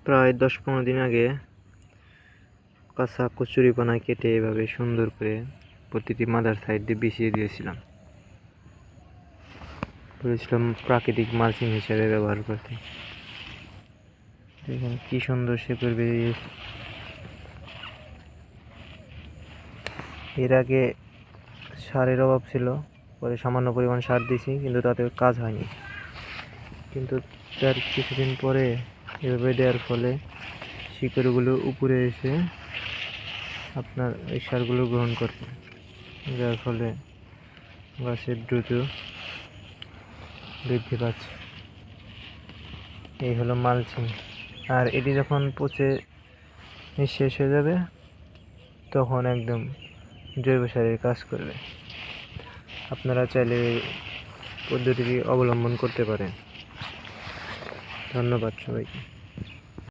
প্রায় 10-15 দিন আগে কাঁচা কচুরিপানা কেটে এভাবে সুন্দর করে প্রতিটি মাদার সাইড দিয়ে বিছিয়ে দিয়েছিলাম। বলেছিলাম প্রাকৃতিক মালচিং হিসেবে ব্যবহার করতে। দেখুন কি সুন্দর শেকড় বেরিয়েছে। এর আগে সারের অভাব ছিল, পরে সামান্য পরিমাণ সার দিয়েছি, কিন্তু তাতে কাজ হয়নি। কিন্তু তার কিছুদিন পরে এভাবে দেওয়ার ফলে শিকড়গুলো উপরে এসে আপনার এই সারগুলো গ্রহণ করছে, যার ফলে গাছের দ্রুত বৃদ্ধি পাচ্ছে। এই হলো মালচিং। আর এটি যখন পচে শেষ হয়ে যাবে তখন একদম জৈব সারের কাজ করবে। আপনারা চাইলে পদ্ধতিটি অবলম্বন করতে পারেন। ধন্যবাদ সবাইকে।